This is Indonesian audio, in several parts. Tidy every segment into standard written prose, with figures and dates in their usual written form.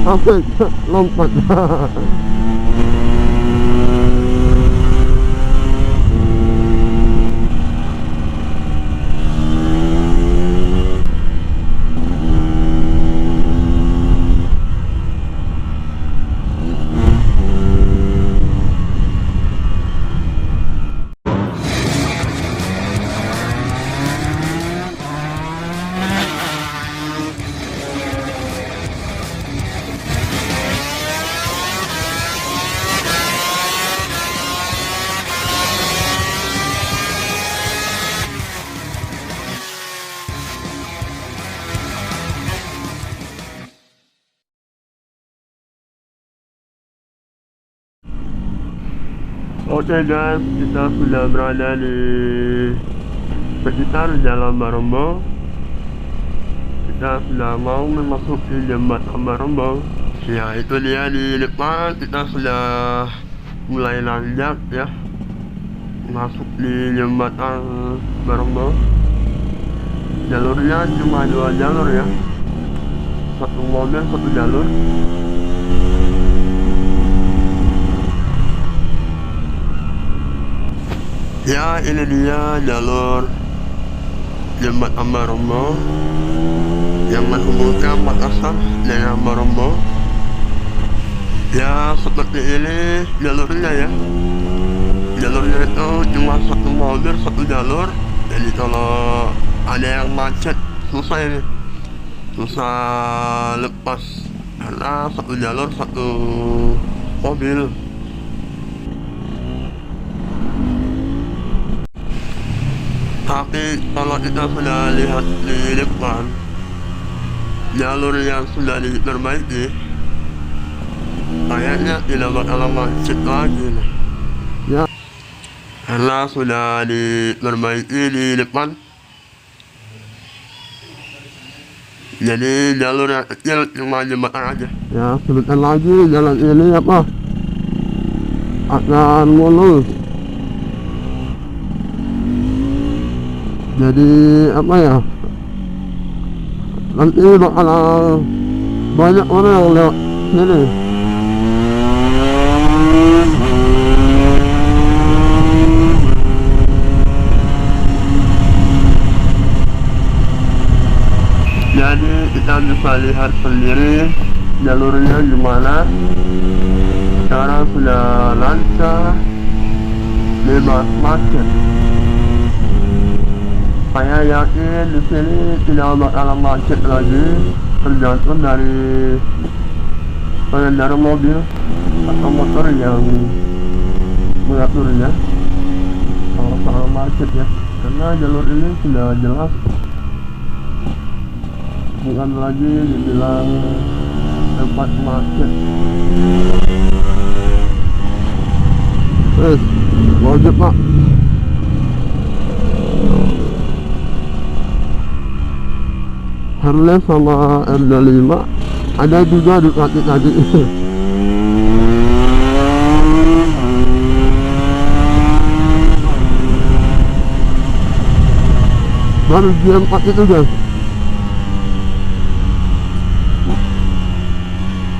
sampai lompat. Oke guys, kita sudah berada di sekitar Jalan Marombo. Kita sudah mau memasuki jembatan Marombo. Ya, itu dia di depan. Kita sudah mulai nanjak ya, masuk di jembatan Marombo. Jalurnya cuma 2 jalur ya, satu mobil 1 jalur. Ya, ini dia jalur jembatan Marombo yang menghubungkan Makassar dengan Marombo. Ya, seperti ini jalurnya ya. Jalurnya itu cuma 1 mobil 1 jalur. Jadi kalau ada yang macet susah ini, susah lepas karena 1 jalur 1 mobil. Tapi kalau kita sudah lihat di depan jalur yang sudah diperbaiki, kayaknya tidak bakal macet lagi nih. Ya, karena sudah diperbaiki di depan. Jadi jalur yang kecil cuma jembatan aja. Ya, sebentar lagi jalan ini apa akan mulus. Jadi apa ya, nanti bakal banyak orang yang lewat sini. Jadi kita bisa lihat sendiri jalurnya gimana. Sekarang sudah lancar, bebas macet. Saya yakin di sini tidak bakal macet lagi, tergantung dari pengendara mobil atau motor yang mengaturnya. Kalau soal macet ya, karena jalur ini sudah jelas, bukan lagi dibilang tempat macet. Wajib pak. Harley sama R25 ada juga di kaki tadi. Baru jam 4 itu guys,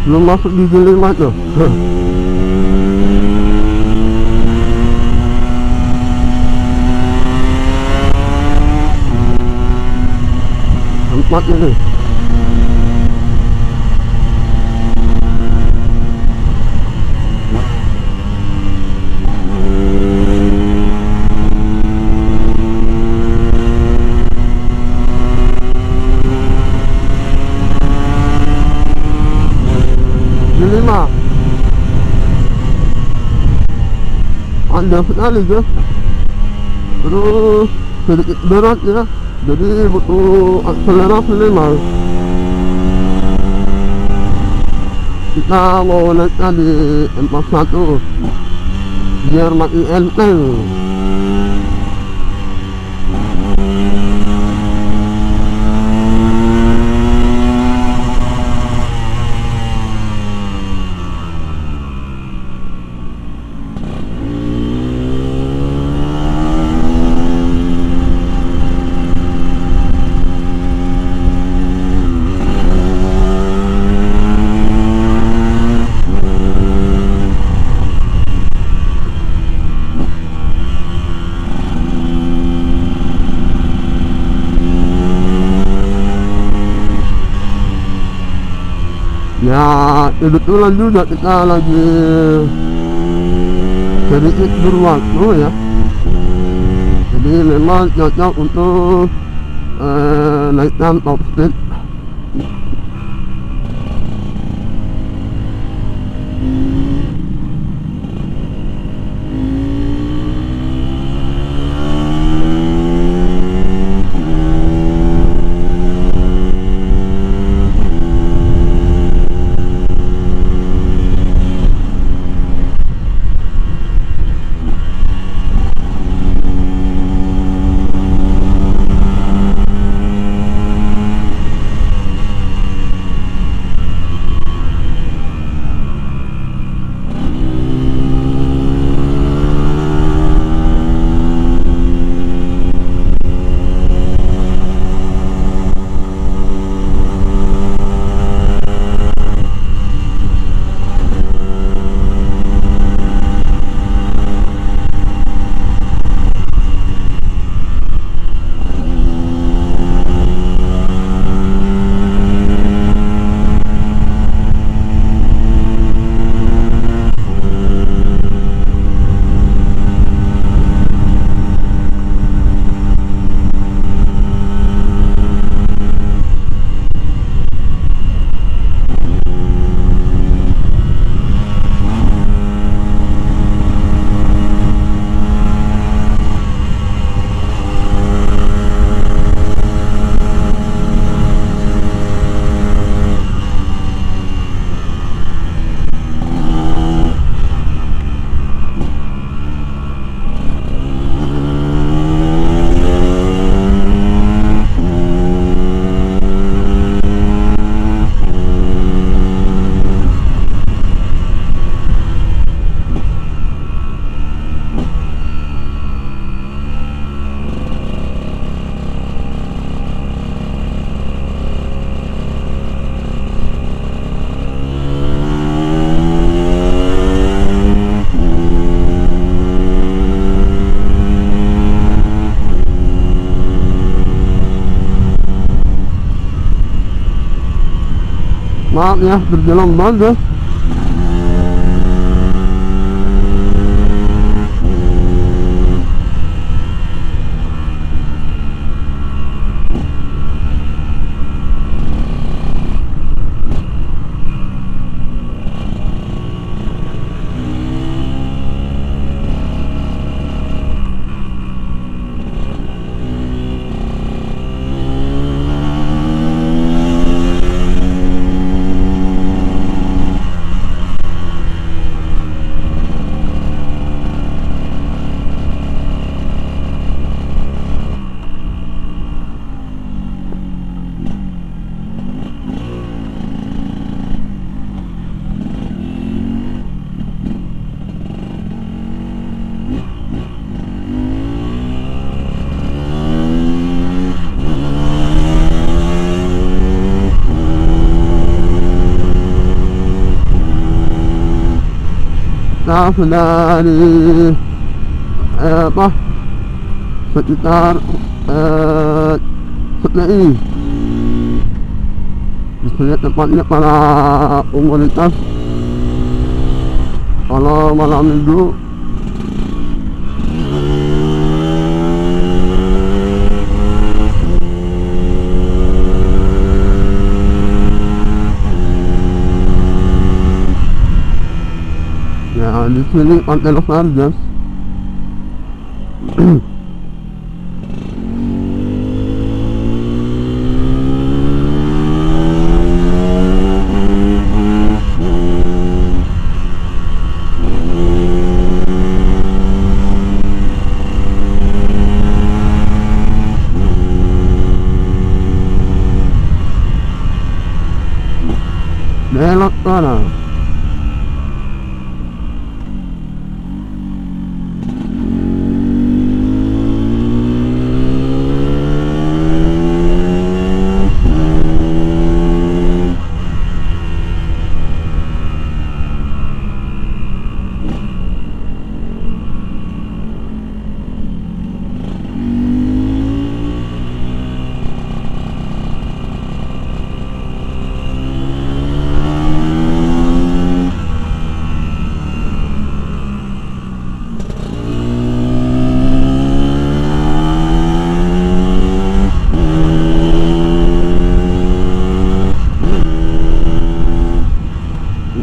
belum masuk di G5 tuh. Empat ini. G5 anda sekali guys, terus sedikit berat ya, jadi butuh akselerasi memang. Kita mau naiknya di M41 biar makin enteng. Ya kebetulan juga kita lagi sedikit berwaktu ya, jadi memang cocok untuk naikkan top speed. Maaf ya, berjalan banget. Nah, sudah di apa sekitar setelah ini disini tempatnya para komunitas kalau malam minggu. Ya, di sini Pantai Los Angeles. Belok sana.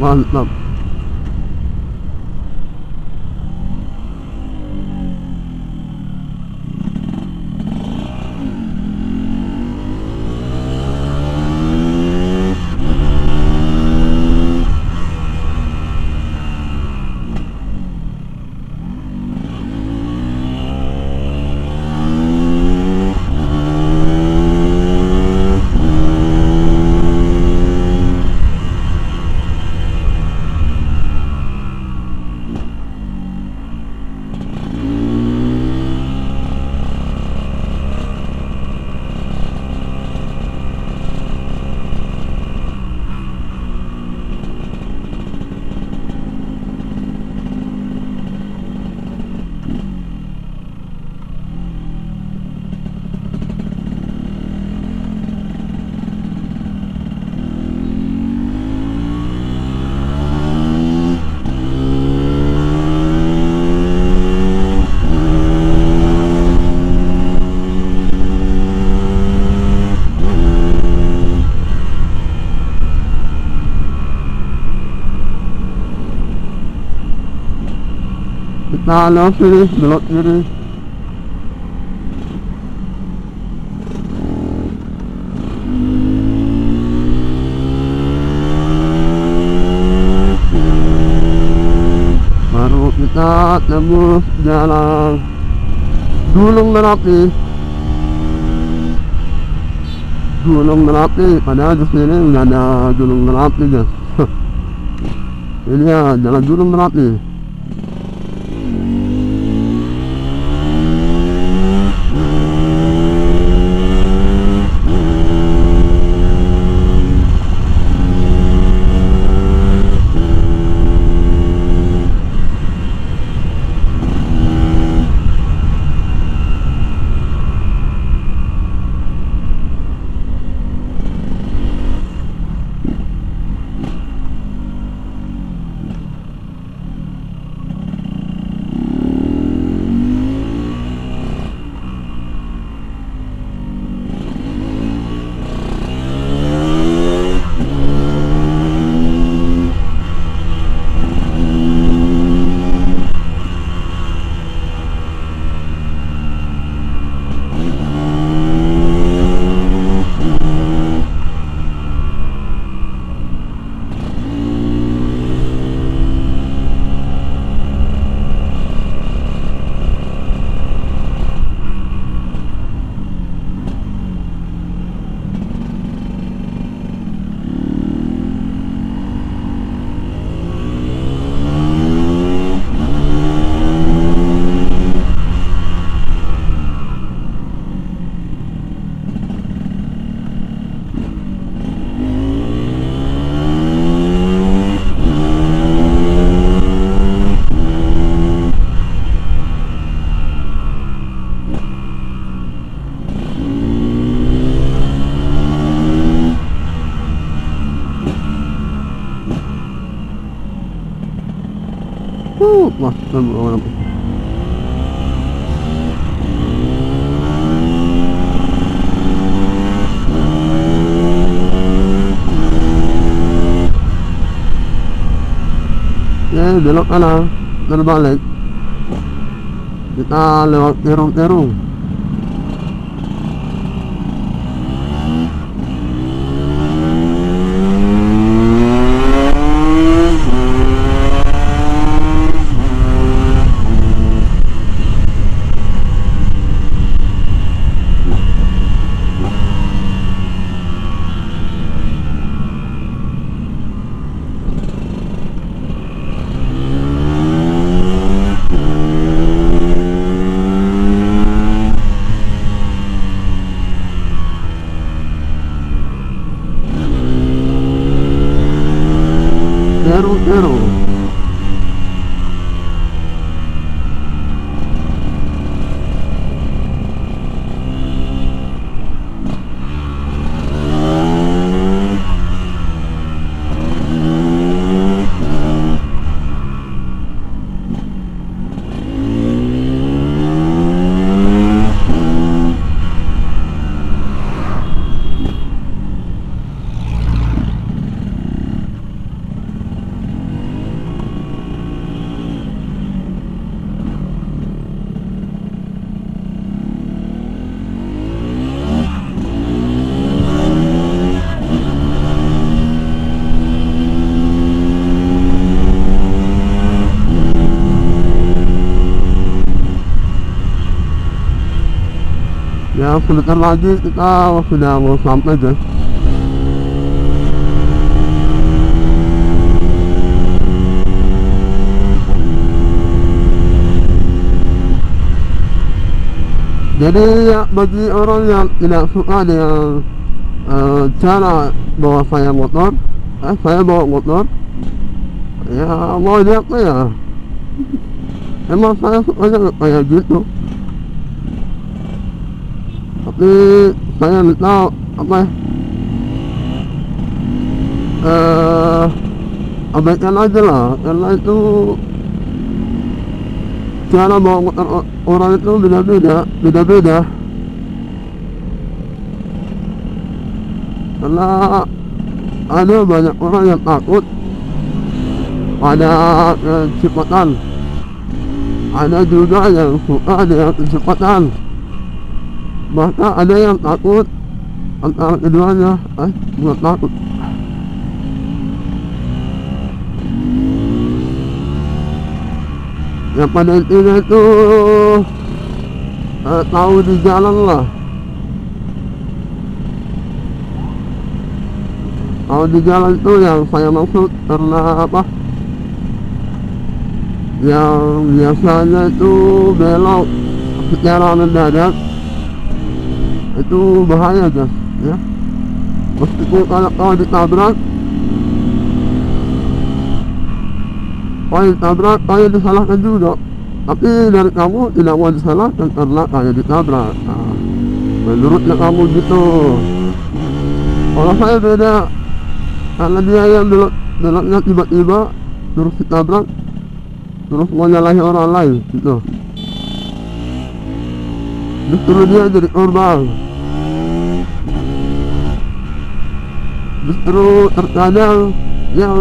mantap. Kita lihat sini, belok kiri. Baru kita tembus jalan Gunung Merapi. Gunung Merapi, padahal di sini nggak ada Gunung Merapi, guys. Ini ya jalan Gunung Merapi. Mas, ya belok kanan, terbalik. Kita lewat terung-terung. Terung-terung. Ya sebentar lagi kita sudah mau sampai guys. Jadi ya, bagi orang yang tidak suka dengan cara bawa saya bawa motor, ya mau lihat ya, emang saya sukanya kayak gitu. Tapi saya minta apa ya, abaikan aja lah, karena itu cara bawa motor orang itu beda-beda. Karena ada banyak orang yang takut pada kecepatan, ada juga yang suka dengan kecepatan, bahkan ada yang takut antara keduanya. Bukan takut, yang pada intinya itu tahu di jalan lah, tahu di jalan itu yang saya maksud. Karena apa, yang biasanya itu belok secara mendadak itu bahaya guys ya. Meskipun kalau ditabrak, kayak disalahkan juga, tapi dari kamu tidak mau disalahkan karena kayak ditabrak. Nah, menurutnya kamu gitu. Kalau saya beda, karena dia yang beloknya tiba-tiba terus ditabrak, terus mau nyalahi orang lain gitu. Justru dia jadi korban. Justru terkadang yang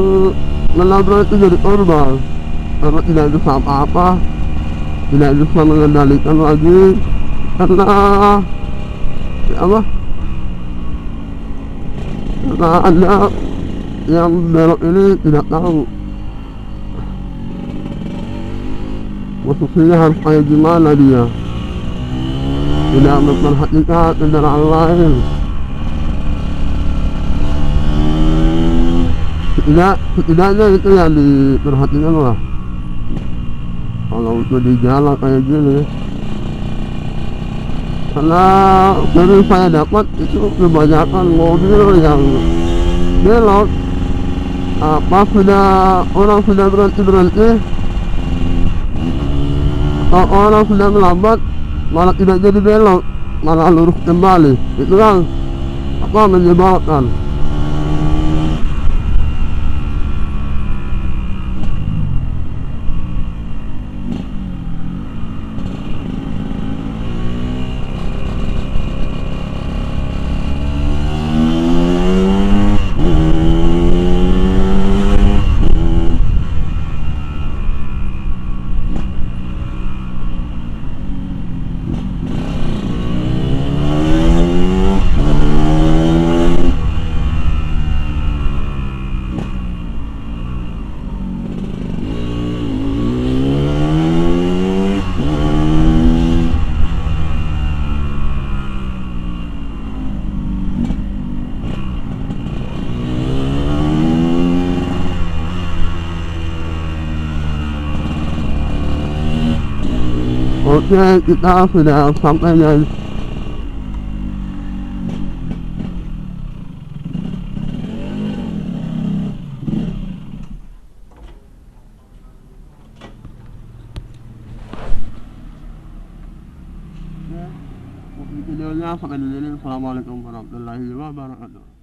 menabrak itu jadi korban karena tidak bisa apa-apa, tidak bisa mengendalikan lagi, karena ya apa, karena Anda yang belok ini tidak tahu posisinya harus kayak gimana, dia tidak memperhatikan kendaraan lain. Setidaknya itu yang diperhatikan lah kalau untuk di jalan kayak gini. Karena dari saya dapat itu kebanyakan mobil yang belok orang sudah berhenti atau orang sudah melambat, malah tidak jadi belok, malah lurus kembali. Itu kan apa menyebabkan. Oke, kita sudah sampai guys. Videonya sampai di sini. Assalamualaikum warahmatullahi wabarakatuh.